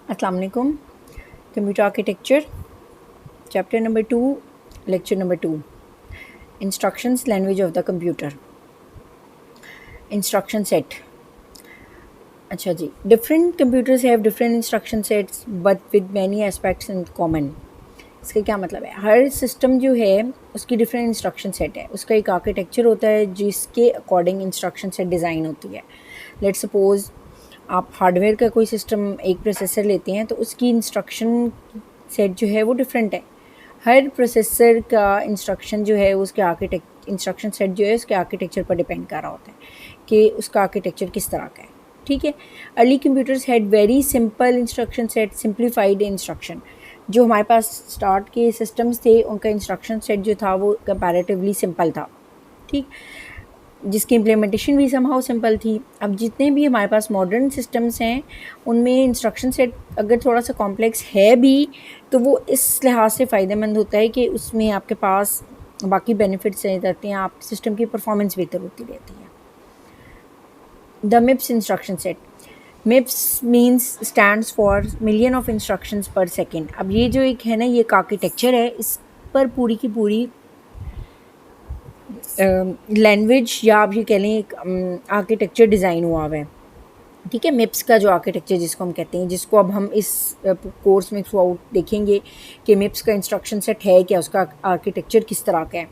अस्सलाम वालेकुम। Computer architecture chapter number 2 lecture number 2 instructions language of the computer. Instruction set. अच्छा जी, different computers have different instruction sets but with many aspects in common. इसका क्या मतलब है? हर system जो है उसकी डिफरेंट इंस्ट्रक्शन सेट है, उसका एक आर्किटेक्चर होता है जिसके अकॉर्डिंग इंस्ट्रक्शन सेट डिज़ाइन होती है। लेट्स सपोज आप हार्डवेयर का कोई सिस्टम एक प्रोसेसर लेते हैं तो उसकी इंस्ट्रक्शन सेट जो है वो डिफरेंट है। हर प्रोसेसर का इंस्ट्रक्शन जो है उसके इंस्ट्रक्शन सेट जो है उसके आर्किटेक्चर पर डिपेंड कर रहा होता है कि उसका आर्किटेक्चर किस तरह का है। ठीक है, early computers had very simple instruction set, simplified instruction. जो हमारे पास स्टार्ट के सिस्टम्स थे उनका इंस्ट्रक्शन सेट जो था वो कंपैरेटिवली सिंपल था, ठीक, जिसकी इम्प्लीमेंटेशन भी समहाउ सिंपल थी। अब जितने भी हमारे पास मॉडर्न सिस्टम्स हैं उनमें इंस्ट्रक्शन सेट अगर थोड़ा सा कॉम्प्लेक्स है भी तो वो इस लिहाज से फ़ायदेमंद होता है कि उसमें आपके पास बाकी बेनिफिट्स रहते हैं, आपके सिस्टम की परफॉर्मेंस बेहतर होती रहती है। The मिप्स instruction set. मिप्स means stands for million of instructions पर सेकेंड। अब ये जो एक है ना, ये एक आर्किटेक्चर है, इस पर पूरी की पूरी लैंग्वेज या आप ये कह लें एक आर्किटेक्चर डिज़ाइन हुआ हुआ है। ठीक है, मिप्स का जो आर्किटेक्चर जिसको हम कहते हैं, जिसको अब हम इस कोर्स में थ्रू आउट देखेंगे कि मिप्स का इंस्ट्रक्शन सेट है क्या, उसका आर्किटेक्चर किस तरह का है।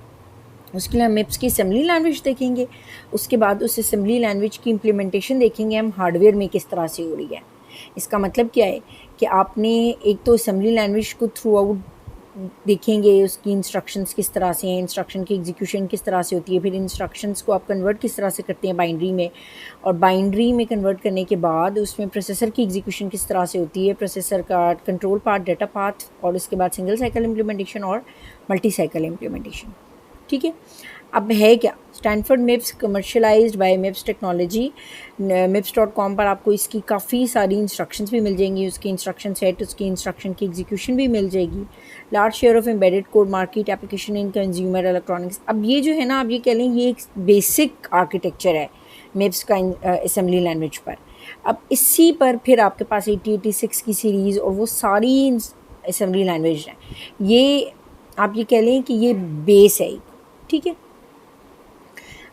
उसके लिए हम मिप्स की असेंबली लैंग्वेज देखेंगे, उसके बाद उस असेंबली लैंग्वेज की इम्प्लीमेंटेशन देखेंगे हम हार्डवेयर में किस तरह से हो रही है। इसका मतलब क्या है कि आपने एक तो असेंबली लैंग्वेज को थ्रू आउट देखेंगे, उसकी इंस्ट्रक्शंस किस तरह से हैं, इंस्ट्रक्शन की एग्जीक्यूशन किस तरह से होती है, फिर इंस्ट्रक्शंस को आप कन्वर्ट किस तरह से करते हैं बाइनरी में, और बाइनरी में कन्वर्ट करने के बाद उसमें प्रोसेसर की एग्जीक्यूशन किस तरह से होती है, प्रोसेसर का कंट्रोल पार्ट, डाटा पाथ, और उसके बाद सिंगल साइकिल इम्प्लीमेंटेशन और मल्टी साइकिल इम्प्लीमेंटेशन। ठीक है, अब है क्या? Stanford MIPS commercialised by MIPS technology. mips.com पर आपको इसकी काफ़ी सारी इंस्ट्रक्शंस भी मिल जाएंगी, उसकी इंस्ट्रक्शन सेट, उसकी इंस्ट्रक्शन की एग्जीक्यूशन भी मिल जाएगी। Large share of embedded code market application in consumer electronics. अब ये जो है ना, आप ये कह लें ये एक बेसिक आर्किटेक्चर है मिप्स का असेंबली लैंग्वेज पर। अब इसी पर फिर आपके पास 8086 की सीरीज़ और वो सारी असेंबली लैंग्वेज हैं। ये आप ये कह लें कि ये बेस है, ठीक है।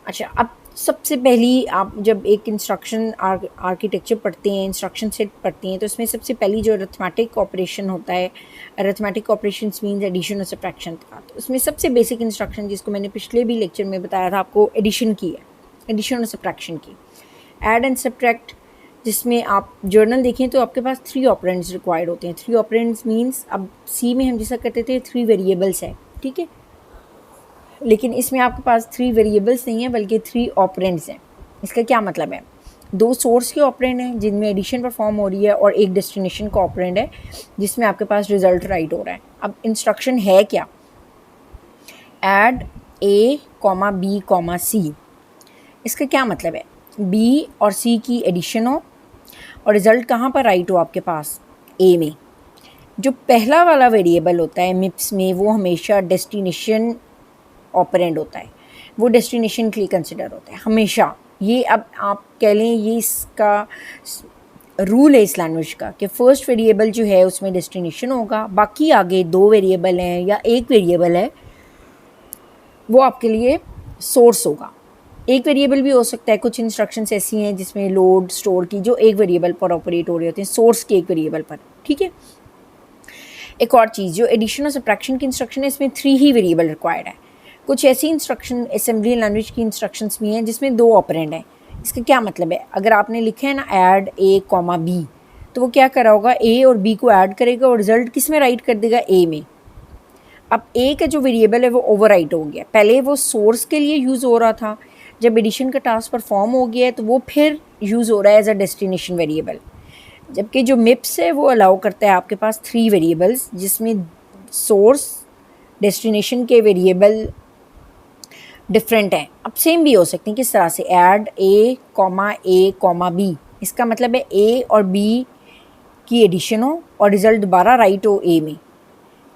अच्छा, अब सबसे पहली आप जब एक इंस्ट्रक्शन आर्किटेक्चर पढ़ते हैं, इंस्ट्रक्शन सेट पढ़ते हैं, तो इसमें सबसे पहली जो अरिथमेटिक ऑपरेशन होता है, अरिथमेटिक ऑपरेशंस मींस एडिशन और सब्ट्रैक्शन का, तो उसमें सबसे बेसिक इंस्ट्रक्शन जिसको मैंने पिछले भी लेक्चर में बताया था आपको, एडिशन की है, एडिशन और सब्ट्रैक्शन की। ऐड एंड सब्ट्रैक्ट, जिसमें आप जर्नल देखें तो आपके पास 3 ऑपरेंड्स रिक्वायर्ड होते हैं। 3 ऑपरेंड्स मींस, अब सी में हम जैसा करते थे 3 वेरिएबल्स है, ठीक है, लेकिन इसमें आपके पास 3 वेरिएबल्स नहीं है बल्कि 3 ऑपरेंड्स हैं। इसका क्या मतलब है? 2 सोर्स के ऑपरेंड हैं जिनमें एडिशन परफॉर्म हो रही है, और एक डेस्टिनेशन का ऑपरेंड है जिसमें आपके पास रिजल्ट राइट हो रहा है। अब इंस्ट्रक्शन है क्या? Add A comma B comma C. इसका क्या मतलब है? बी और सी की एडिशन हो और रिज़ल्ट कहाँ पर राइट हो आपके पास? ए में। जो पहला वाला वेरिएबल होता है मिप्स में वो हमेशा डेस्टिनेशन ऑपरेंड होता है, वो डेस्टिनेशन के लिए कंसिडर होता है हमेशा। ये अब आप कह लें ये इसका रूल है इस लैंग्वेज का कि फर्स्ट वेरिएबल जो है उसमें डेस्टिनेशन होगा, बाकी आगे 2 वेरिएबल हैं या 1 वेरिएबल है वो आपके लिए सोर्स होगा। 1 वेरिएबल भी हो सकता है, कुछ इंस्ट्रक्शंस ऐसी हैं जिसमें लोड स्टोर की जो 1 वेरिएबल पर ऑपरेट हो रहे होते हैं, सोर्स के 1 वेरिएबल पर, ठीक है। एक और चीज़, जो एडिशन और सब्ट्रैक्शन की इंस्ट्रक्शन है इसमें 3 ही वेरिएबल रिक्वायर्ड है। कुछ ऐसी इंस्ट्रक्शन असेंबली लैंग्वेज की इंस्ट्रक्शंस भी हैं जिसमें 2 ऑपरेंड हैं। इसका क्या मतलब है? अगर आपने लिखा है ना ऐड ए कॉमा बी, तो वो क्या करा होगा, ए और बी को ऐड करेगा और रिजल्ट किस में राइट कर देगा? ए में। अब ए का जो वेरिएबल है वो ओवरराइट हो गया, पहले वो सोर्स के लिए यूज़ हो रहा था, जब एडिशन का टास्क परफॉर्म हो गया है तो वो फिर यूज़ हो रहा है एज अ डेस्टिनेशन वेरिएबल। जबकि जो मिप्स है वो अलाउ करता है आपके पास 3 वेरिएबल्स जिसमें सोर्स डेस्टिनेशन के वेरिएबल डिफरेंट हैं। अब सेम भी हो सकते हैं, किस तरह से? ऐड ए कॉमा बी, इसका मतलब है ए और बी की एडिशन हो और रिजल्ट दोबारा राइट हो ए में।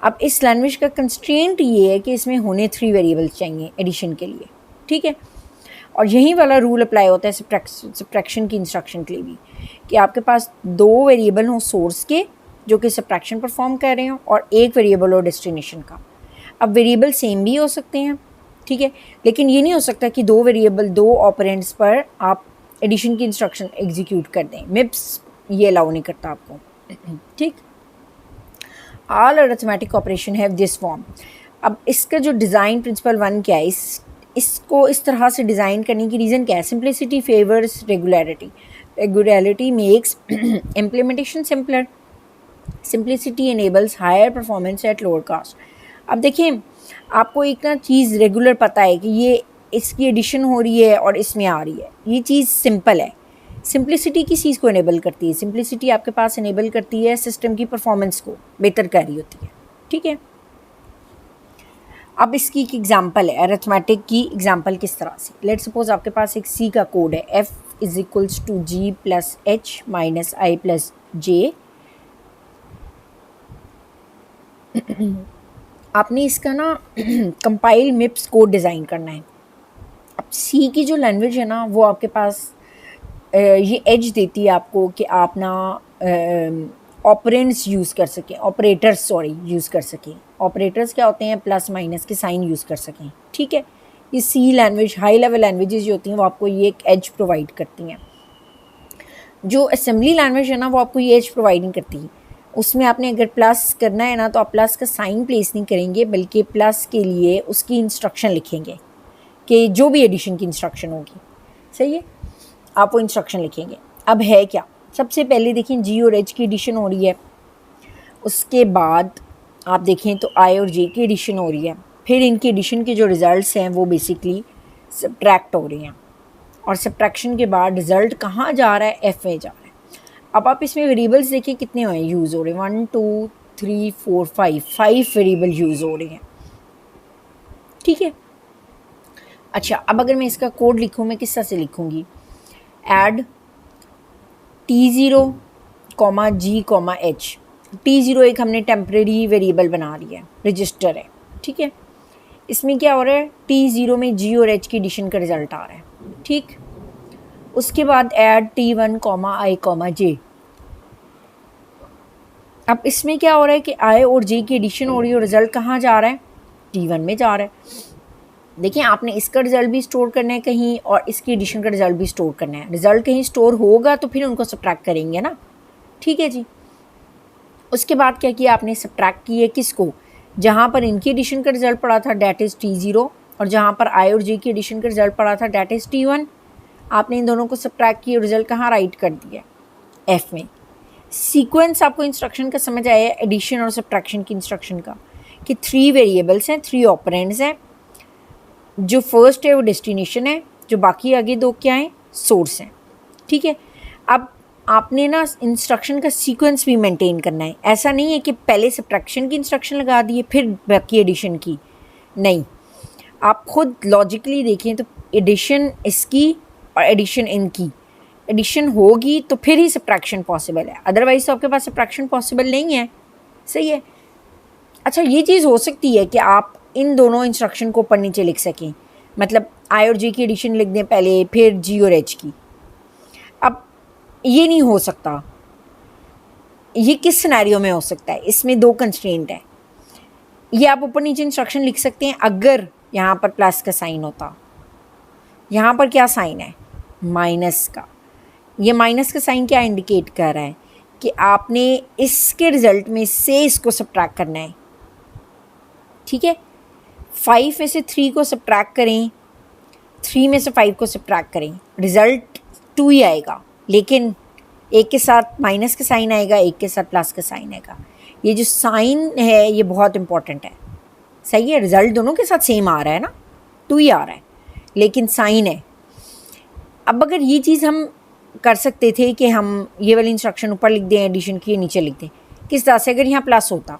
अब इस लैंग्वेज का कंस्ट्रेंट ये है कि इसमें होने 3 वेरिएबल्स चाहिए एडिशन के लिए, ठीक है। और यही वाला रूल अप्लाई होता है सब्ट्रैक्शन की इंस्ट्रक्शन के लिए भी, कि आपके पास 2 वेरिएबल हों सोर्स के जो कि सब्ट्रैक्शन परफॉर्म कर रहे हो, और एक वेरिएबल और डेस्टिनेशन का। अब वेरिएबल सेम भी हो सकते हैं, ठीक है, लेकिन ये नहीं हो सकता कि दो वेरिएबल, दो ऑपरेंड्स पर आप एडिशन की इंस्ट्रक्शन एग्जीक्यूट कर दें। मिप्स ये अलाउ नहीं करता आपको, ठीक। All arithmetic operation have this form. अब इसका जो डिज़ाइन प्रिंसिपल 1 क्या है, इसको इस तरह से डिज़ाइन करने की रीज़न क्या है? Simplicity favours regularity, regularity makes implementation simpler, simplicity enables higher performance at lower cost. अब देखिए, आपको एक ना चीज़ रेगुलर पता है कि ये इसकी एडिशन हो रही है और इसमें आ रही है, ये चीज़ सिंपल है। सिंप्लिसिटी किस चीज़ को इनेबल करती है? सिंप्लिसिटी आपके पास इनेबल करती है सिस्टम की परफॉर्मेंस को बेहतर कर रही होती है, ठीक है। अब इसकी एक एग्जांपल है, अरिथमेटिक की एग्जांपल किस तरह से। लेट्स सपोज आपके पास एक सी का कोड है, f is equals to G plus H minus I plus J. आपने इसका ना कंपाइल मिप्स कोड डिज़ाइन करना है। अब सी की जो लैंग्वेज है ना, वो आपके पास ये एज देती है आपको कि आप ना ऑपरेंड्स यूज़ कर सकें, ऑपरेटर्स यूज़ कर सकें। ऑपरेटर्स क्या होते हैं? प्लस माइनस के साइन यूज़ कर सकें, ठीक है। ये सी लैंग्वेज, हाई लेवल लैंग्वेजेस जो होती हैं वो आपको ये एक एज प्रोवाइड करती हैं। जो असेंबली लैंग्वेज है ना, वो आपको ये एज प्रोवाइड नहीं करती। उसमें आपने अगर प्लस करना है ना, तो आप प्लस का साइन प्लेस नहीं करेंगे, बल्कि प्लस के लिए उसकी इंस्ट्रक्शन लिखेंगे कि जो भी एडिशन की इंस्ट्रक्शन होगी, सही है, आप वो इंस्ट्रक्शन लिखेंगे। अब है क्या, सबसे पहले देखें जी और एच की एडिशन हो रही है, उसके बाद आप देखें तो आई और जे की एडिशन हो रही है, फिर इनकी एडिशन के जो रिज़ल्ट्स हैं वो बेसिकली सब्ट्रैक्ट हो रही हैं, और सब्ट्रैक्शन के बाद रिज़ल्ट कहाँ जा रहा है? एफ में जा रहा है। अब आप इसमें वेरिएबल्स देखिए कितने हुए यूज़ हो रहे हैं, 1 2 3 4 5 वेरिएबल यूज़ हो रहे हैं, ठीक है। अच्छा, अब अगर मैं इसका कोड लिखूँ, मैं किस तरह से लिखूँगी? Add T0, G, H। T0 एक हमने टेम्परेरी वेरिएबल बना लिया है, रजिस्टर है, ठीक है। इसमें क्या हो रहा है? T0 में G और H की एडिशन का रिजल्ट आ रहा है, ठीक। उसके बाद ऐड T1, I, J। अब इसमें क्या हो रहा है कि I और J की एडिशन हो रही है और रिजल्ट कहाँ जा रहा है? T1 में जा रहा है। देखिए, आपने इसका रिजल्ट भी स्टोर करना है कहीं, और इसकी एडिशन का रिजल्ट भी स्टोर करना है। रिजल्ट कहीं स्टोर होगा तो फिर उनको सब्ट्रैक्ट करेंगे ना, ठीक है जी। उसके बाद क्या किया आपने? सब्ट्रैक्ट किए किसको? जहाँ पर इनकी एडिशन का रिजल्ट पड़ा था, डैट इज़ T0, और जहाँ पर आई और जे की एडिशन का रिजल्ट पड़ा था, डैट इज़ T1। आपने इन दोनों को सब्ट्रैक्ट किया, रिजल्ट कहाँ राइट कर दिया? एफ में। सीक्वेंस आपको इंस्ट्रक्शन का समझ आया, एडिशन और सब्ट्रैक्शन की इंस्ट्रक्शन का, कि 3 वेरिएबल्स हैं, 3 ऑपरेंड्स हैं। जो फर्स्ट है वो डेस्टिनेशन है, जो बाकी आगे 2 क्या हैं? सोर्स हैं, ठीक है। अब आपने ना इंस्ट्रक्शन का सीक्वेंस भी मेंटेन करना है। ऐसा नहीं है कि पहले सब्ट्रैक्शन की इंस्ट्रक्शन लगा दिए फिर बाकी एडिशन की, नहीं। आप खुद लॉजिकली देखें तो एडिशन इसकी और एडिशन इनकी, एडिशन होगी तो फिर ही सब्ट्रैक्शन पॉसिबल है, अदरवाइज तो आपके पास सब्ट्रैक्शन पॉसिबल नहीं है, सही है। अच्छा, ये चीज़ हो सकती है कि आप इन दोनों इंस्ट्रक्शन को ऊपर नीचे लिख सकें, मतलब आई और जे की एडिशन लिख दें पहले, फिर जी और एच की। अब ये नहीं हो सकता। ये किस सिनेरियो में हो सकता है? इसमें 2 कंस्ट्रेंट है। ये आप ऊपर नीचे इंस्ट्रक्शन लिख सकते हैं अगर यहाँ पर प्लस का साइन होता। यहाँ पर क्या साइन है? माइनस का। ये माइनस का साइन क्या इंडिकेट कर रहा है? कि आपने इसके रिजल्ट में से इसको सब्ट्रैक्ट करना है, ठीक है। 5 में से 3 को सब्ट्रैक्ट करें, 3 में से 5 को सब्ट्रैक्ट करें, रिज़ल्ट 2 ही आएगा, लेकिन एक के साथ माइनस का साइन आएगा, एक के साथ प्लस का साइन आएगा। ये जो साइन है ये बहुत इंपॉर्टेंट है, सही है। रिज़ल्ट दोनों के साथ सेम आ रहा है ना, 2 ही आ रहा है, लेकिन साइन है। अब अगर ये चीज़ हम कर सकते थे कि हम ये वाली इंस्ट्रक्शन ऊपर लिख दें, एडिशन की नीचे लिख दें, किस तरह से? अगर यहाँ प्लस होता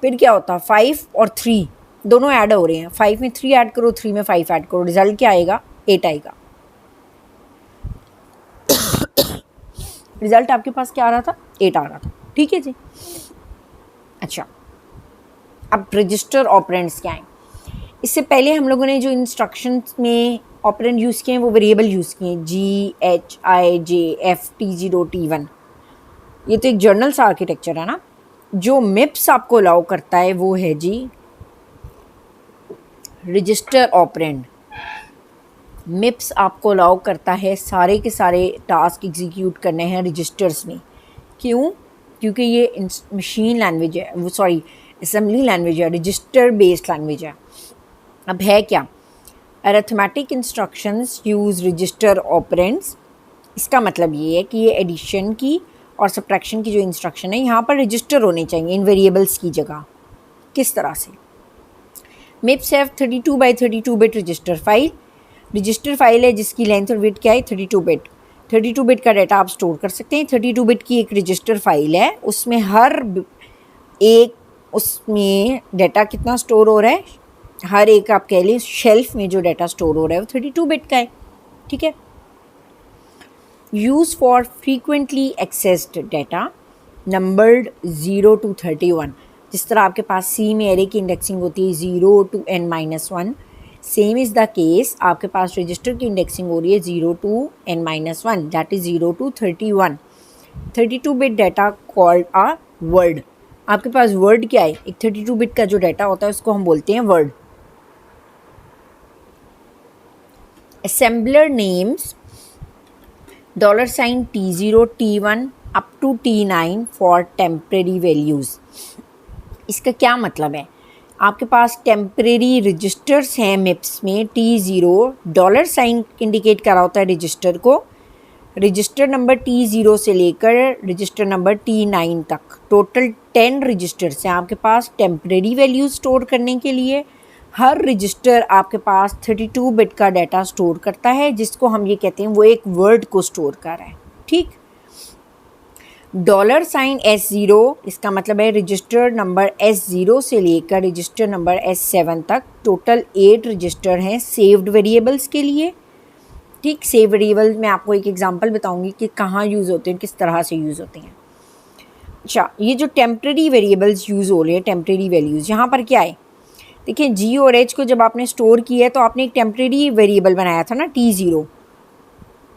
फिर क्या होता? 5 और 3 दोनों ऐड हो रहे हैं, 5 में 3 ऐड करो, 3 में 5 ऐड करो, रिजल्ट क्या आएगा? 8 आएगा। रिजल्ट आपके पास क्या आ रहा था? 8 आ रहा था, ठीक है जी। अच्छा, अब रजिस्टर ऑपरेंड्स क्या हैं? इससे पहले हम लोगों ने जो इंस्ट्रक्शंस में ऑपरेंड यूज़ किए हैं वो वेरिएबल यूज़ किए हैं, जी, एच, आई, जे, एफ, T0, T1। ये तो एक जर्नल सा आर्किटेक्चर है ना, जो मिप्स आपको अलाउ करता है वो है जी रजिस्टर ऑपरेंड। मिप्स आपको अलाउ करता है सारे के सारे टास्क एग्जीक्यूट करने हैं रजिस्टर्स में। क्यों? क्योंकि ये मशीन लैंग्वेज है, वो सॉरी असेंबली लैंग्वेज है, रजिस्टर बेस्ड लैंग्वेज है। अब है क्या? Arithmetic instructions use register operands. इसका मतलब ये है कि ये एडिशन की और सब्ट्रैक्शन की जो इंस्ट्रक्शन है यहाँ पर रजिस्टर होने चाहिए इन वेरिएबल्स की जगह। किस तरह से? मिप्स have 32 by 32 bit register file. Register file है जिसकी लेंथ और विड्थ क्या है? 32 बिट। 32 बिट का डाटा आप स्टोर कर सकते हैं। 32 बिट की एक रजिस्टर फाइल है, उसमें हर एक उसमें डाटा कितना स्टोर हो रहा है? हर एक आप कह लें शेल्फ में जो डाटा स्टोर हो रहा है वो 32 बिट का है। ठीक है। Use for frequently accessed data numbered 0 to 31। जिस तरह आपके पास सी में एरे की इंडेक्सिंग होती है 0 to n-1, same is the case आपके पास रजिस्टर की इंडेक्सिंग हो रही है 0 to n-1, that is 0 to 31। 32 bit data called a word. आपके पास वर्ड क्या है? एक 32 बिट का जो डाटा होता है उसको हम बोलते हैं word. Assembler names $T0 T1 up to T9 for temporary values. इसका क्या मतलब है? आपके पास टेम्परेरी रजिस्टर्स हैं मिप्स में। T0 $साइन इंडिकेट करा होता है रजिस्टर को। रजिस्टर नंबर T0 से लेकर रजिस्टर नंबर T9 तक टोटल 10 रजिस्टर्स हैं आपके पास टेम्परेरी वैल्यूज स्टोर करने के लिए। हर रजिस्टर आपके पास 32 बिट का डाटा स्टोर करता है, जिसको हम ये कहते हैं वो एक वर्ड को स्टोर कर रहा है। ठीक। $साइन S0 इसका मतलब है रजिस्टर नंबर S0 से लेकर रजिस्टर नंबर S7 तक टोटल 8 रजिस्टर हैं सेव्ड वेरिएबल्स के लिए। ठीक। सेव वेरिएबल मैं आपको एक एग्जांपल बताऊंगी कि कहाँ यूज़ होते हैं, किस तरह से यूज़ होते हैं। अच्छा, ये जो टेम्परेरी वेरिएबल्स यूज़ हो रहे हैं, टेम्परेरी वैल्यूज़, यहाँ पर क्या है? देखिए जी और एच को जब आपने स्टोर किया है तो आपने एक टेम्परेरी वेरिएबल बनाया था ना T0।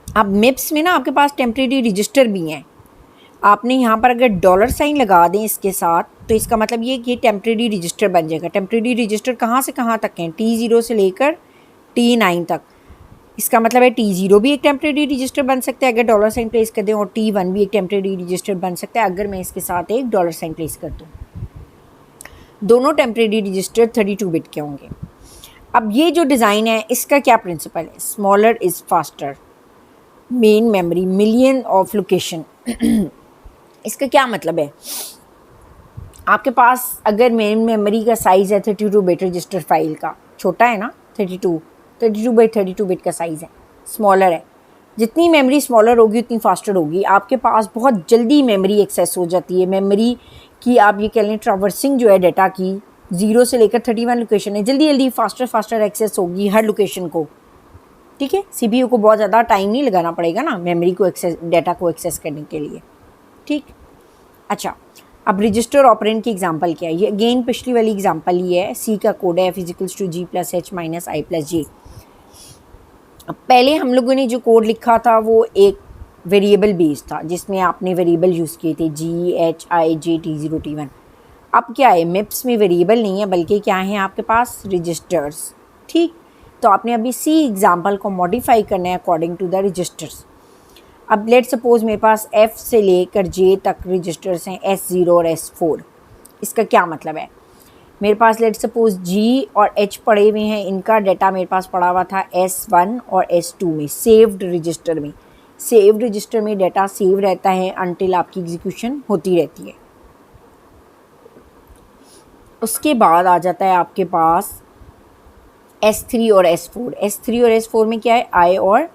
अब मिप्स में ना आपके पास टेम्परेरी रजिस्टर भी हैं। आपने यहाँ पर अगर $साइन लगा दें इसके साथ तो इसका मतलब ये कि टेम्परेरी रजिस्टर बन जाएगा। टेम्परेरी रजिस्टर कहाँ से कहाँ तक हैं? T0 से लेकर T9 तक। इसका मतलब है T0 भी एक टेम्परेरी रजिस्टर बन सकता है अगर $साइन प्लेस कर दें, और T1 भी एक टेम्परेरी रजिस्टर बन सकता है अगर मैं इसके साथ एक $साइन प्लेस कर दूँ। दोनों टेम्परेरी रजिस्टर 32 बिट के होंगे। अब ये जो डिज़ाइन है इसका क्या प्रिंसिपल है? Smaller is faster, main memory million of location. इसका क्या मतलब है? आपके पास अगर मेन मेमोरी का साइज़ है 32 बिट रजिस्टर फाइल का, छोटा है ना, 32 बाई 32 बिट का साइज़ है, स्मॉलर है। जितनी मेमोरी स्मॉलर होगी उतनी फास्टर होगी। आपके पास बहुत जल्दी मेमोरी एक्सेस हो जाती है। मेमोरी की आप ये कह लें ट्रावर्सिंग जो है डाटा की 0 से लेकर 31 लोकेशन है, जल्दी जल्दी फास्टर एक्सेस होगी हर लोकेशन को। ठीक है। CPU को बहुत ज़्यादा टाइम नहीं लगाना पड़ेगा ना मेमोरी को एक्सेस, डाटा को एक्सेस करने के लिए। ठीक। अच्छा, अब रजिस्टर ऑपरेंड की एग्जांपल क्या है? ये अगेन पिछली वाली एग्जांपल ही है। C का कोड है F=G+H-I+J। अब पहले हम लोगों ने जो कोड लिखा था वो एक वेरिएबल बेस था जिसमें आपने वेरिएबल यूज़ किए थे G-H-I-J T0 T1। अब क्या है? मिप्स में वेरिएबल नहीं है बल्कि क्या है आपके पास? रजिस्टर्स। ठीक। तो आपने अभी C एग्जांपल को मॉडिफाई करना है अकॉर्डिंग टू द रजिस्टर्स। अब लेट सपोज मेरे पास F से लेकर J तक रजिस्टर्स हैं S0 और S4। इसका क्या मतलब है? मेरे पास लेट सपोज G और H पड़े हुए हैं, इनका डाटा मेरे पास पड़ा हुआ था S1 और S2 में, सेव्ड रजिस्टर में। सेव्ड रजिस्टर में डाटा सेव रहता है अनटिल आपकी एग्जीक्यूशन होती रहती है। उसके बाद आ जाता है आपके पास S3 और S4। S3 और S4 में क्या है? I और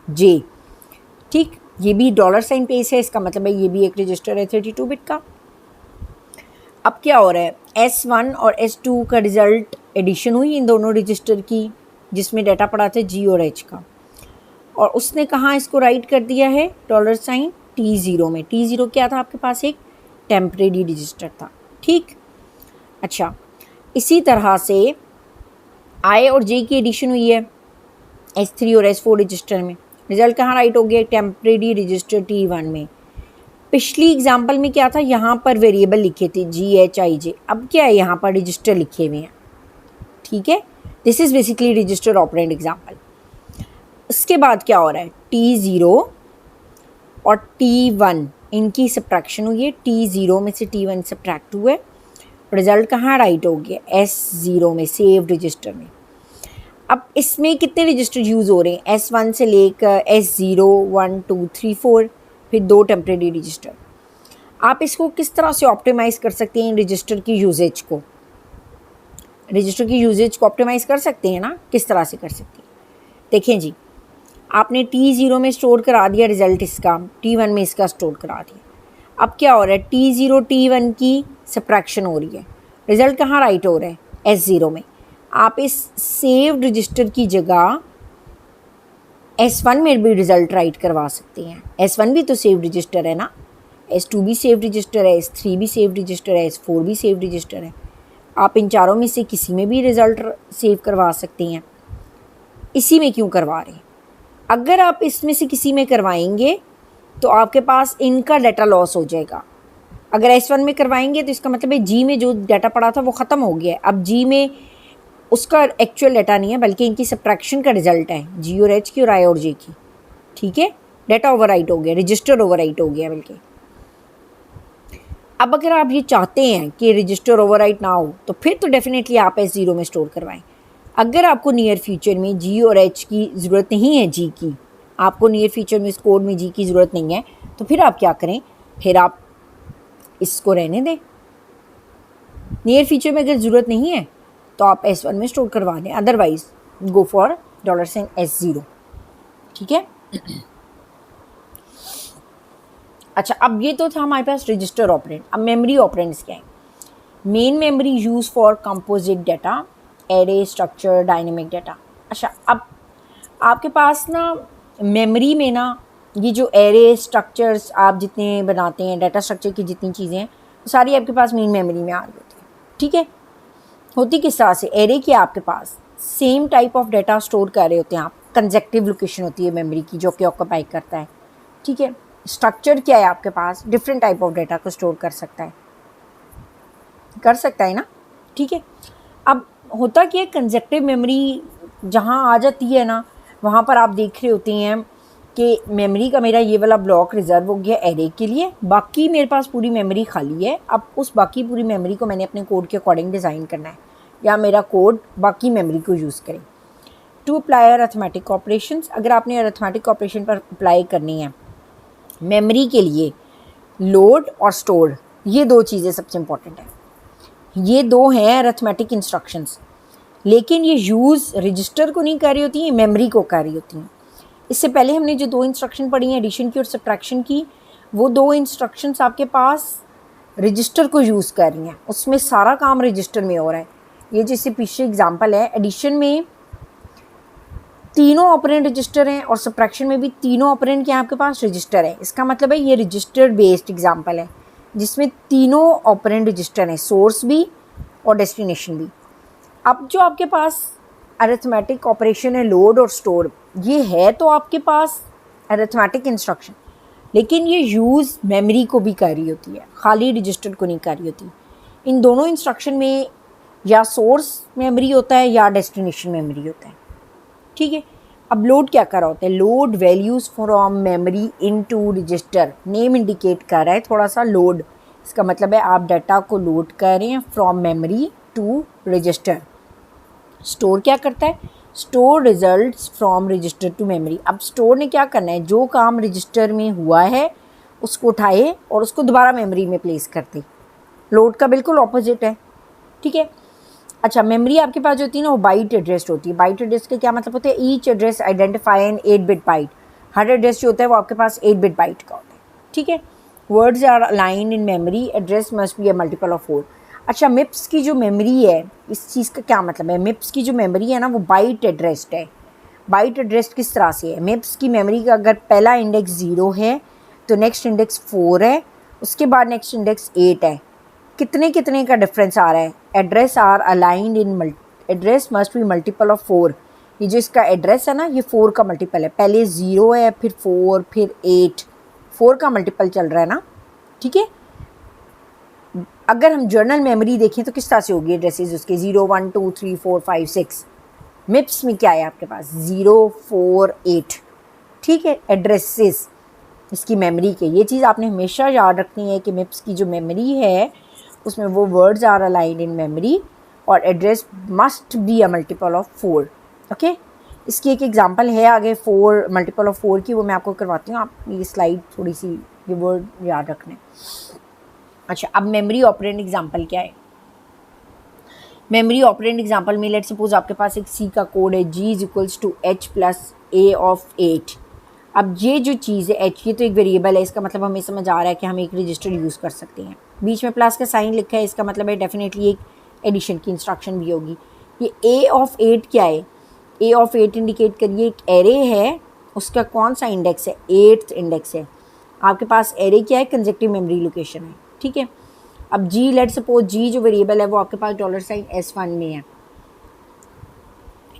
J। ठीक। ये भी $साइन प्लेस है, इसका मतलब है ये भी एक रजिस्टर है 32 बिट का। अब क्या हो रहा है? S1 और S2 का रिज़ल्ट एडिशन हुई इन दोनों रजिस्टर की, जिसमें डाटा पड़ा था G और H का, और उसने कहाँ इसको राइट कर दिया है? $साइन T0 में। T0 क्या था आपके पास? एक टेम्परेरी रजिस्टर था। ठीक। अच्छा, इसी तरह से I और J की एडिशन हुई है S3 और S4 रजिस्टर में। रिज़ल्ट कहाँ राइट हो गया? टेम्परेरी रजिस्टर T1 में। पिछली एग्जाम्पल में क्या था, यहाँ पर वेरिएबल लिखे थे GHIJ, अब क्या है यहाँ पर रजिस्टर लिखे हुए हैं, ठीक है। This is basically register operand example. उसके बाद क्या हो रहा है, T0 और T1 इनकी सब्ट्रैक्शन हुई है, T0 में से T1 सब्ट्रैक्ट हुआ है, रिजल्ट कहाँ राइट हो गया, S0 में, सेव्ड रजिस्टर में। अब इसमें कितने रजिस्टर यूज़ हो रहे हैं, S1 से लेकर S0, 1, 2, 3, 4, फिर 2 टेम्परेरी रजिस्टर। आप इसको किस तरह से ऑप्टिमाइज़ कर सकते हैं, रजिस्टर की यूजेज को, रजिस्टर की यूजेज को ऑप्टिमाइज़ कर सकते हैं ना, किस तरह से कर सकते हैं। देखें जी, आपने T0 में स्टोर करा दिया रिज़ल्ट इसका, T1 में इसका स्टोर करा दिया। अब क्या हो रहा है, T0 T1 की सब्ट्रैक्शन हो रही है, रिज़ल्ट कहाँ राइट हो रहा है, S0 में। आप इस सेव्ड रजिस्टर की जगह S1 में भी रिज़ल्ट राइट करवा सकते हैं। S1 भी तो सेव्ड रजिस्टर है ना, S2 भी सेव्ड रजिस्टर है, S3 भी सेव्ड रजिस्टर है, S4 भी सेव्ड रजिस्टर है। आप इन चारों में से किसी में भी रिज़ल्ट सेव करवा सकते हैं। इसी में क्यों करवा रहे हैं, अगर आप इसमें से किसी में करवाएंगे तो आपके पास इनका डाटा लॉस हो जाएगा। अगर S1 में करवाएंगे तो इसका मतलब है G में जो डाटा पड़ा था वो ख़त्म हो गया है, अब G में उसका एक्चुअल डाटा नहीं है बल्कि इनकी सब्ट्रैक्शन का रिजल्ट है, G और H की और I और J की, ठीक है। डाटा ओवरराइट हो गया, रजिस्टर ओवरराइट हो गया बल्कि। अब अगर आप ये चाहते हैं कि रजिस्टर ओवरराइट ना हो तो फिर तो डेफिनेटली आप S0 में स्टोर करवाएं। अगर आपको नियर फ्यूचर में G और H की ज़रूरत नहीं है, G की, आपको नियर फ्यूचर में इस कोड में G की ज़रूरत नहीं है, तो फिर आप क्या करें, फिर आप इसको रहने दें। नियर फ्यूचर में अगर ज़रूरत नहीं है तो आप S1 में स्टोर करवा दें, अदरवाइज गो फॉर $S0, ठीक है। अच्छा, अब ये तो था हमारे पास रजिस्टर ऑपरेंड। अब मेमोरी ऑपरेंड्स क्या है, main memory use for composite data, array, structure, dynamic data. अच्छा, अब आपके पास ना मेमोरी में ना ये जो एरे, स्ट्रक्चर्स आप जितने बनाते हैं, डाटा स्ट्रक्चर की जितनी चीज़ें हैं सारी आपके पास मेन मेमोरी में आ रही होती है, ठीक है। होती किस तरह से, एरे की आपके पास same type of data store कर रहे होते हैं आप, कंजेक्टिव लोकेशन होती है मेमोरी की जो कि ऑक्यूपाई करता है, ठीक है। स्ट्रक्चर क्या है आपके पास, डिफरेंट टाइप ऑफ डाटा को स्टोर कर सकता है ना, ठीक है। अब होता क्या है, कंजेक्टिव मेमोरी जहाँ आ जाती है ना, वहाँ पर आप देख रहे होते हैं कि मेमोरी का मेरा ये वाला ब्लॉक रिजर्व हो गया एरे के लिए, बाकी मेरे पास पूरी मेमोरी खाली है। अब उस बाकी पूरी मेमोरी को मैंने अपने कोड के अकॉर्डिंग डिज़ाइन करना है, या मेरा कोड बाकी मेमोरी को यूज़ करे। टू अप्लाई अरिथमेटिक ऑपरेशंस, अगर आपने अरिथमेटिक ऑपरेशन पर अप्लाई करनी है मेमोरी के लिए, लोड और स्टोर, ये दो चीज़ें सबसे इम्पॉर्टेंट है। ये दो हैं अरिथमेटिक इंस्ट्रक्शंस, लेकिन ये यूज़ रजिस्टर को नहीं कर रही होती हैं, मेमोरी को कर रही होती हैं। इससे पहले हमने जो दो इंस्ट्रक्शन पढ़ी हैं, एडिशन की और सब्ट्रैक्शन की, वो दो इंस्ट्रक्शंस आपके पास रजिस्टर को यूज़ कर रही हैं, उसमें सारा काम रजिस्टर में हो रहा है। ये जैसे पीछे एग्जांपल है, एडिशन में तीनों ऑपरेंड रजिस्टर हैं और सब्ट्रैक्शन में भी तीनों ऑपरेंड के आपके पास रजिस्टर है। इसका मतलब है ये रजिस्टर बेस्ड एग्जांपल है जिसमें तीनों ऑपरेंड रजिस्टर हैं, सोर्स भी और डेस्टिनेशन भी। अब जो आपके पास अरिथमेटिक ऑपरेशन है, लोड और स्टोर, ये है तो आपके पास अरिथमेटिक इंस्ट्रक्शन, लेकिन ये यूज़ मेमोरी को भी कर रही होती है, खाली रजिस्टर को नहीं कर रही होती। इन दोनों इंस्ट्रक्शन में या सोर्स मेमोरी होता है या डेस्टिनेशन मेमोरी होता है, ठीक है। अब लोड क्या कर रहा होता है, load values from memory into register, name indicate कर रहा है थोड़ा सा लोड, इसका मतलब है आप डाटा को लोड कर रहे हैं from memory to register. Store क्या करता है, store results from register to memory. अब स्टोर ने क्या करना है, जो काम रजिस्टर में हुआ है उसको उठाए और उसको दोबारा मेमोरी में प्लेस कर दे। लोड का बिल्कुल ऑपोजिट है, ठीक है। अच्छा, मेमोरी आपके पास जो होती है ना वो बाइट एड्रेस्ड होती है। बाइट एड्रेस का क्या मतलब होता है, each address identify an 8-bit byte. हर एड्रेस जो होता है वो आपके पास 8-bit बाइट का होता है, ठीक है। Words are aligned in memory, address must be a multiple of 4। अच्छा, मिप्स की जो मेमोरी है, इस चीज़ का क्या मतलब है, मिप्स की जो मेमोरी है ना वो बाइट एड्रेस्ड है। बाइट एड्रेस्ड किस तरह से है, मिप्स की मेमोरी का अगर पहला इंडेक्स 0 है तो नेक्स्ट इंडेक्स 4 है, उसके बाद नेक्स्ट इंडेक्स 8 है। कितने कितने का डिफरेंस आ रहा है, address are aligned in address must be multiple of 4। ये जो इसका एड्रेस है ना ये 4 का मल्टीपल है, पहले 0 है फिर 4 फिर 8, 4 का मल्टीपल चल रहा है ना, ठीक है। अगर हम जर्नल मेमोरी देखें तो किस तरह से होगी एड्रेसेस उसके 0 1 2 3 4 5 6। मिप्स में क्या है आपके पास 0 4 8, ठीक है, एड्रेसेस इसकी मेमोरी के। ये चीज़ आपने हमेशा याद रखनी है कि मिप्स की जो मेमोरी है उसमें वो words are aligned in memory और address must be a multiple of 4। Okay, इसकी एक एग्जांपल है आगे 4 मल्टीपल ऑफ 4 की, वो मैं आपको करवाती हूँ। आप ये स्लाइड थोड़ी सी ये वर्ड याद रखने। अच्छा, अब मेमोरी ऑपरेंड एग्जांपल क्या है? मेमोरी ऑपरेंड एग्जांपल में लेट सपोज आपके पास एक सी का कोड है g is equals to h plus a of 8। अब ये जो चीज़ है h, ये तो एक वेरिएबल है, इसका मतलब हमें समझ आ रहा है कि हम एक रजिस्टर यूज़ कर सकते हैं। बीच में प्लस का साइन लिखा है, इसका मतलब है डेफिनेटली एक एडिशन की इंस्ट्रक्शन भी होगी। ये a ऑफ 8 क्या है? a ऑफ 8 इंडिकेट करिए एक एरे है, उसका कौन सा इंडेक्स है? 8th इंडेक्स है। आपके पास एरे क्या है? कंसेक्टिव मेमोरी लोकेशन है, ठीक है। अब g, लेट सपोज g जो वेरिएबल है वो आपके पास $S1 में है।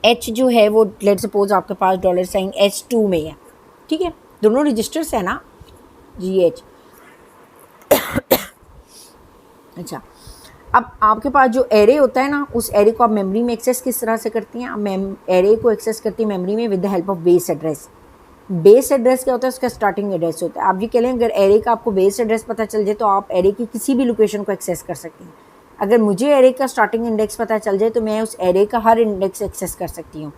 h जो है वो लेट सपोज आपके पास $S2 में है, ठीक है। दोनों रजिस्टर्स है ना GH। अच्छा, अब आपके पास जो एरे होता है ना, उस एरे को आप मेमोरी में एक्सेस किस तरह से करती हैं? आप एरे को एक्सेस करती हैं मेमोरी में with the help of base address. Base address क्या होता है? उसका स्टार्टिंग एड्रेस होता है। आप ये कह लें अगर एरे का आपको बेस एड्रेस पता चल जाए तो आप एरे की किसी भी लोकेशन को एक्सेस कर सकती हैं। अगर मुझे एरे का स्टार्टिंग इंडेक्स पता चल जाए तो मैं उस एरे का हर इंडेक्स एक्सेस कर सकती हूँ।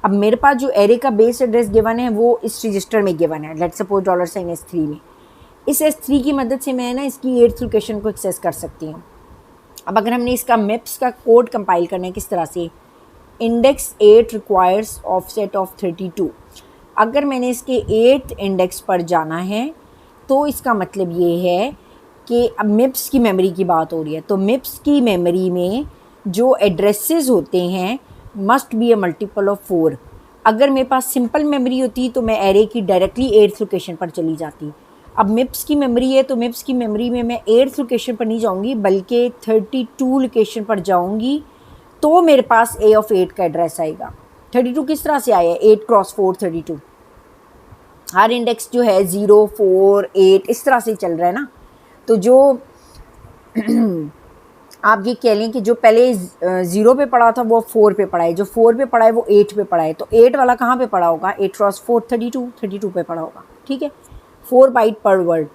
अब मेरे पास जो एरे का बेस एड्रेस गिवन है वो इस रजिस्टर में गिवन है, लेट सपोज $S3 में। इस S3 की मदद से मैं ना इसकी 8th लोकेशन को एक्सेस कर सकती हूँ। अब अगर हमने इसका मिप्स का कोड कंपाइल करना है किस तरह से, इंडेक्स 8 रिक्वायर्स ऑफसेट ऑफ 32। अगर मैंने इसके 8th इंडेक्स पर जाना है तो इसका मतलब ये है कि अब मिप्स की मेमोरी की बात हो रही है, तो मिप्स की मेमोरी में जो एड्रेसेस होते हैं must be a multiple of 4। अगर मेरे पास सिंपल मेमोरी होती तो मैं एरे की डायरेक्टली 8th लोकेशन पर चली जाती। अब मिप्स की मेमोरी है तो मिप्स की मेमोरी में मैं 8th लोकेशन पर नहीं जाऊंगी बल्कि 32 लोकेशन पर जाऊंगी, तो मेरे पास a ऑफ 8 का एड्रेस आएगा। 32 किस तरह से आया है? 8 क्रॉस 4 32। हर इंडेक्स जो है 0 4 8 इस तरह से चल रहा है ना। तो जो आप ये कह लें कि जो पहले 0 पे पड़ा था वो 4 पे पड़ा है, जो 4 पे पड़ा है वो 8 पे पड़ा है, तो 8 वाला कहाँ पे पड़ा होगा? 8 क्रॉस 4 32 पे पड़ा होगा, ठीक है। 4 बाइट पर वर्ड,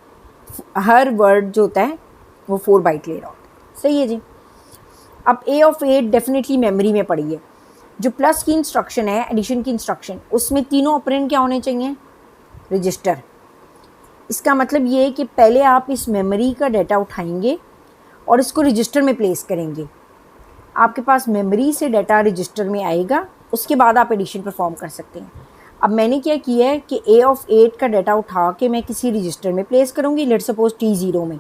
हर वर्ड जो होता है वो 4 बाइट ले रहा होता है, सही है जी। अब a ऑफ 8 डेफिनेटली मेमोरी में पड़ी है। जो प्लस की इंस्ट्रक्शन है, एडिशन की इंस्ट्रक्शन, उसमें तीनों ऑपरेंड क्या होने चाहिए? रजिस्टर। इसका मतलब ये है कि पहले आप इस मेमोरी का डाटा उठाएंगे और इसको रजिस्टर में प्लेस करेंगे। आपके पास मेमोरी से डाटा रजिस्टर में आएगा, उसके बाद आप एडिशन परफॉर्म कर सकते हैं। अब मैंने क्या किया है कि a ऑफ 8 का डाटा उठा के मैं किसी रजिस्टर में प्लेस करूँगी, लेट सपोज T0 में,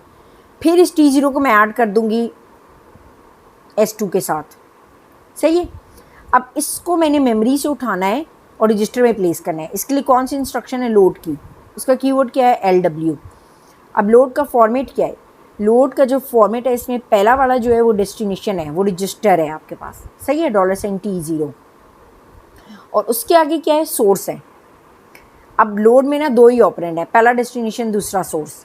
फिर इस T0 को मैं ऐड कर दूँगी S2 के साथ, सही है। अब इसको मैंने मेमोरी से उठाना है और रजिस्टर में प्लेस करना है। इसके लिए कौन सी इंस्ट्रक्शन है? लोड की। उसका कीवर्ड क्या है? LW। अब लोड का फॉर्मेट क्या है? लोड का जो फॉर्मेट है इसमें पहला वाला जो है वो डेस्टिनेशन है, वो रजिस्टर है आपके पास, सही है, $T0। और उसके आगे क्या है? सोर्स है। अब लोड में ना 2 ही ऑपरेंड है, पहला डेस्टिनेशन, दूसरा सोर्स।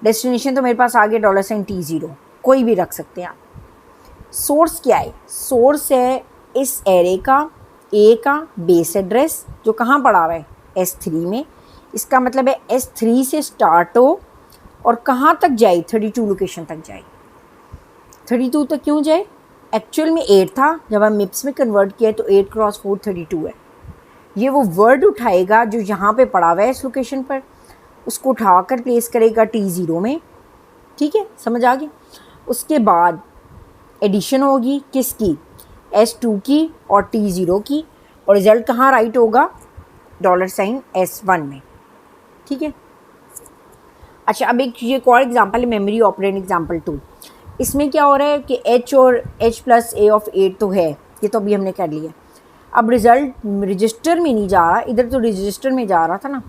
डेस्टिनेशन तो मेरे पास आगे $T0, कोई भी रख सकते हैं आप। सोर्स क्या है? सोर्स है इस एरे का A का बेस एड्रेस जो कहाँ पड़ा हुआ है? S3 में। इसका मतलब है S3 से स्टार्ट हो और कहाँ तक जाए? 32 लोकेशन तक जाए। 32 तक क्यों जाए? एक्चुअल में 8 था, जब हम मिप्स में कन्वर्ट किया तो 8 क्रॉस 4 32 है। ये वो वर्ड उठाएगा जो यहाँ पे पड़ा हुआ है इस लोकेशन पर, उसको उठाकर प्लेस करेगा T0 में, ठीक है, समझ आ गई। उसके बाद एडिशन होगी किसकी? S2 की और T0 की, और रिज़ल्ट कहाँ राइट होगा? $S1 में, ठीक है। अच्छा, अब एक ये और एग्जांपल है मेमोरी ऑपरेंड एग्जांपल 2। इसमें क्या हो रहा है कि H और H प्लस A ऑफ 8 तो है, ये तो अभी हमने कर लिया। अब रिज़ल्ट रजिस्टर में नहीं जा रहा, इधर तो रजिस्टर में जा रहा था ना,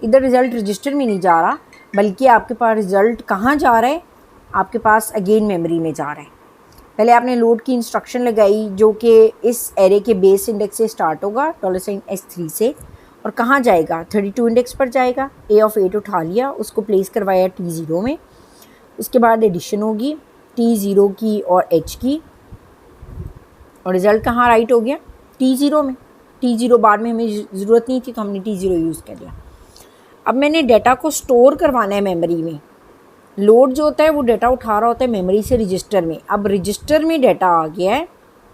इधर रिज़ल्ट रजिस्टर में नहीं जा रहा बल्कि आपके पास रिज़ल्ट कहाँ जा रहा है? आपके पास अगेन मेमोरी में जा रहा है। पहले आपने लोड की इंस्ट्रक्शन लगाई जो कि इस एरे के बेस इंडेक्स से स्टार्ट होगा $S3 से, और कहाँ जाएगा, 32 इंडेक्स पर जाएगा। ए ऑफ 8 उठा लिया, उसको प्लेस करवाया T0 में, उसके बाद एडिशन होगी T0 की और H की, और रिज़ल्ट कहाँ राइट हो गया, T0 में। T0 बाद में हमें ज़रूरत नहीं थी तो हमने T0 यूज़ कर लिया। अब मैंने डाटा को स्टोर करवाना है मेमोरी में। लोड जो होता है वो डाटा उठा रहा होता है मेमोरी से रजिस्टर में। अब रजिस्टर में डाटा आ गया है,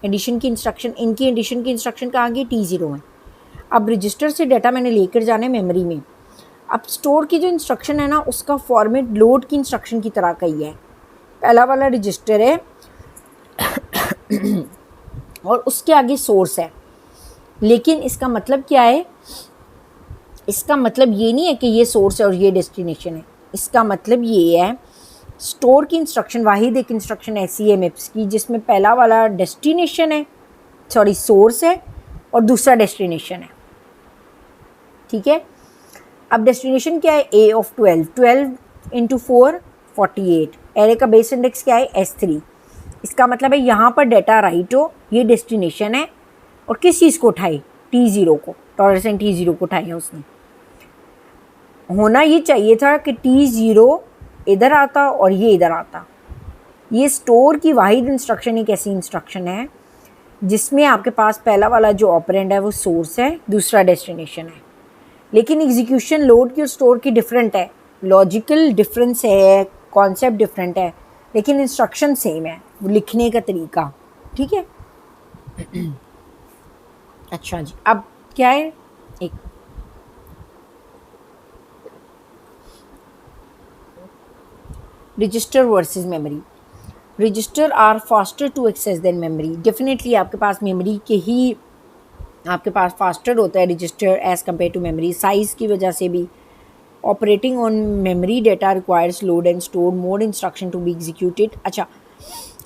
एडिशन की इंस्ट्रक्शन, इनकी एडिशन की इंस्ट्रक्शन कहाँ गई, T0 में। अब रजिस्टर से डाटा मैंने लेकर जाना है मेमोरी में। अब स्टोर की जो इंस्ट्रक्शन है ना, उसका फॉर्मेट लोड की इंस्ट्रक्शन की तरह का ही है। पहला वाला रजिस्टर है और उसके आगे सोर्स है, लेकिन इसका मतलब क्या है, इसका मतलब ये नहीं है कि ये सोर्स है और ये डेस्टिनेशन है। इसका मतलब ये है, स्टोर की इंस्ट्रक्शन वाहिद एक इंस्ट्रक्शन ऐसी है मिप्स की जिसमें पहला वाला डेस्टिनेशन है, सॉरी सोर्स है, और दूसरा डेस्टिनेशन है। ठीक है, अब डेस्टिनेशन क्या है, ए ऑफ 12, 12 इंटू 4 48। एरे का बेस इंडेक्स क्या है, S3। इसका मतलब है यहाँ पर डाटा राइट हो, ये डेस्टिनेशन है, और किस चीज़ को उठाई, T0 को, टॉलरेंस T0 को उठाया उसने। होना ये चाहिए था कि T0 इधर आता और ये इधर आता। ये स्टोर की वाहिद इंस्ट्रक्शन एक ऐसी इंस्ट्रक्शन है जिसमें आपके पास पहला वाला जो ऑपरेंड है वो सोर्स है, दूसरा डेस्टिनेशन है, लेकिन एग्जीक्यूशन लोड की और स्टोर की डिफरेंट है, लॉजिकल डिफरेंस है, कॉन्सेप्ट डिफरेंट है, लेकिन इंस्ट्रक्शन सेम है, लिखने का तरीका। ठीक है अच्छा जी, अब क्या है, एक register versus memory. Register are faster to access than memory. Definitely आपके पास मेमोरी के ही आपके पास फास्टर होता है register as compared to memory, size की वजह से भी। Operating on memory data requires load and store more instruction to be executed. अच्छा,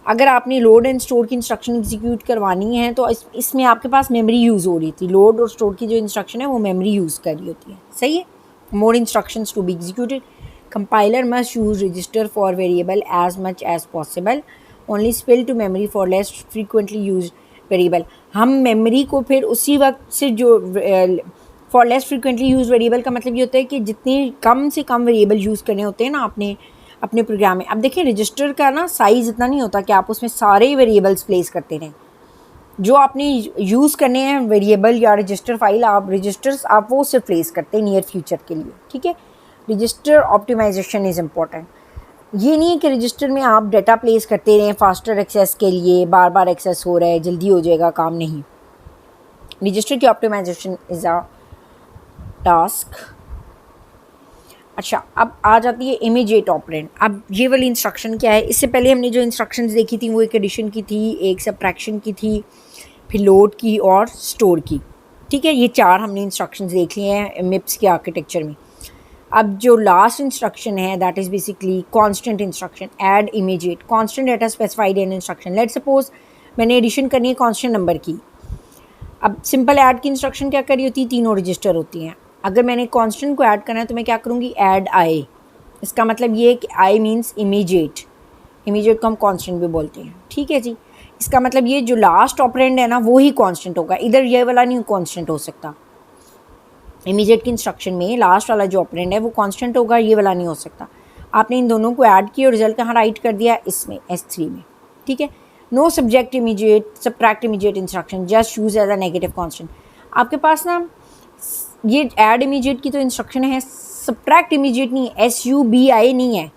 अगर आपने लोड एंड स्टोर की इंस्ट्रक्शन एग्जीक्यूट करवानी है तो इसमें आपके पास मेमोरी यूज़ हो रही थी। लोड और स्टोर की जो इंस्ट्रक्शन है वो मेमोरी यूज़ कर रही होती है, सही है। More instructions to be executed. Compiler must use register for variable as much as possible, only spill to memory for less frequently used variable। हम मेमोरी को फिर उसी वक्त से जो for less frequently used variable का मतलब ये होता है कि जितने कम से कम वेरिएबल यूज़ करने होते हैं ना अपने प्रोग्राम में। अब देखिए रजिस्टर का ना साइज़ इतना नहीं होता कि आप उसमें सारे वेरिएबल्स प्लेस करते रहें। जो आपने यूज़ करने हैं वेरिएबल या रजिस्टर फाइल, आप रजिस्टर्स आप वो सिर्फ प्लेस करते हैं नियर फ्यूचर के लिए। ठीक है, रजिस्टर ऑप्टिमाइजेशन इज़ इम्पॉर्टेंट। ये नहीं है कि रजिस्टर में आप डाटा प्लेस करते रहें फास्टर एक्सेस के लिए, बार बार एक्सेस हो रहा है जल्दी हो जाएगा काम, नहीं। रजिस्टर की ऑप्टिमाइजेशन इज़ अ टास्क। अच्छा, अब आ जाती है इमीडिएट ऑपरेंड। अब ये वाली इंस्ट्रक्शन क्या है, इससे पहले हमने जो इंस्ट्रक्शंस देखी थी वो एक एडिशन की थी, एक सब्ट्रैक्शन की थी, फिर लोड की और स्टोर की। ठीक है, ये चार हमने इंस्ट्रक्शंस देख लिए हैं मिप्स के आर्किटेक्चर में। अब जो लास्ट इंस्ट्रक्शन है that is basically constant instruction, add immediate constant data specified in instruction. Let's suppose मैंने एडिशन करनी है कांस्टेंट नंबर की। अब सिंपल ऐड की इंस्ट्रक्शन क्या करी होती है, तीनों रजिस्टर होती हैं। अगर मैंने कांस्टेंट को ऐड करना है तो मैं क्या करूँगी, ऐड आई। इसका मतलब ये है कि आई मीन्स इमीडिएट, इमीडिएट को हम कांस्टेंट भी बोलते हैं। ठीक है जी, इसका मतलब ये जो लास्ट ऑपरेंड है ना वो ही कांस्टेंट होगा, इधर ये वाला नहीं कांस्टेंट हो सकता। इमीडिएट की इंस्ट्रक्शन में लास्ट वाला जो ऑपरेंड है वो कांस्टेंट होगा, ये वाला नहीं हो सकता। आपने इन दोनों को ऐड किया और रिजल्ट कहाँ राइट कर दिया, इसमें S3 में। ठीक है, no subject immediate subtract immediate instruction, just use as a negative constant. आपके पास ना ये ऐड इमीडिएट की तो इंस्ट्रक्शन है, सब्ट्रैक्ट इमीडिएट नहीं, SUBI नहीं है।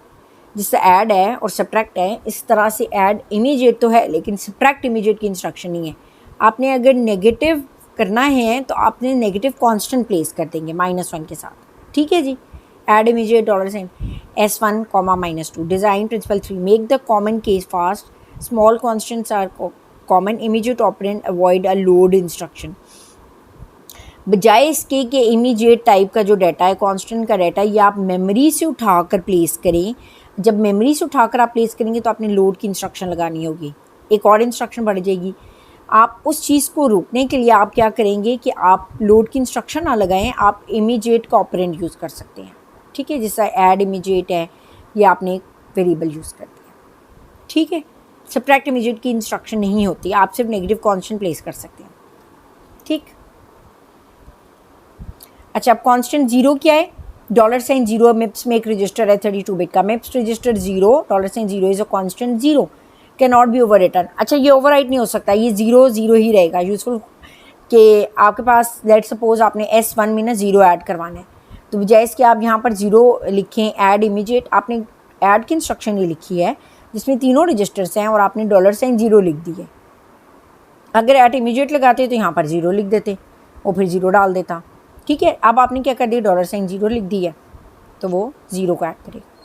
जिससे ऐड है और सब्ट्रैक्ट है, इस तरह से ऐड इमीडिएट तो है लेकिन सब्ट्रैक्ट इमीडिएट की इंस्ट्रक्शन नहीं है। आपने अगर नेगेटिव करना है तो आपने नेगेटिव कांस्टेंट प्लेस कर देंगे -1 के साथ। ठीक है जी, add immediate $, S1, -2। Design principle 3, make the common case fast, small constants are common, immediate operand avoid a load instruction. बजाय इसके कि इमीडिएट टाइप का जो डाटा है, कांस्टेंट का डाटा, ये आप मेमोरी से उठाकर प्लेस करें। जब मेमोरी से उठाकर आप प्लेस करेंगे तो आपने लोड की इंस्ट्रक्शन लगानी होगी, एक और इंस्ट्रक्शन बढ़ जाएगी। आप उस चीज़ को रोकने के लिए आप क्या करेंगे कि आप लोड की इंस्ट्रक्शन ना लगाएं, आप इमीडिएट का ऑपरेंड यूज़ कर सकते हैं। ठीक है, जैसा ऐड इमीडिएट है, ये आपने एक वेरिएबल यूज़ कर दिया। ठीक है, सब्ट्रैक्ट इमीडिएट की इंस्ट्रक्शन नहीं होती, आप सिर्फ नेगेटिव कांस्टेंट प्लेस कर सकते हैं। ठीक, अच्छा, अब कांस्टेंट ज़ीरो क्या है? डॉलर साइन ज़ीरो मिप्स में एक रजिस्टर है 32 बिट का, MIPS register zero dollar sign zero is a constant zero, can not be overwritten. अच्छा, ये ओवर राइट नहीं हो सकता, ये ज़ीरो ज़ीरो ही रहेगा। यूजफुल कि आपके पास लेट सपोज आपने S1 में ना ज़ीरो ऐड करवाना है, तो बजाय इसके आप यहाँ पर ज़ीरो लिखें ऐड इमीडिएट, आपने ऐड की इंस्ट्रक्शन ये लिखी है जिसमें तीनों रजिस्टर्स हैं और आपने डॉलर साइन ज़ीरो लिख दी है। अगर ऐड इमीडिएट लगाते तो यहाँ पर ज़ीरो लिख देते और फिर ज़ीरो डाल देता। ठीक है, अब आपने क्या कर दिया, डॉलर साइन ज़ीरो लिख दी है तो वो ज़ीरो को ऐड करेगा।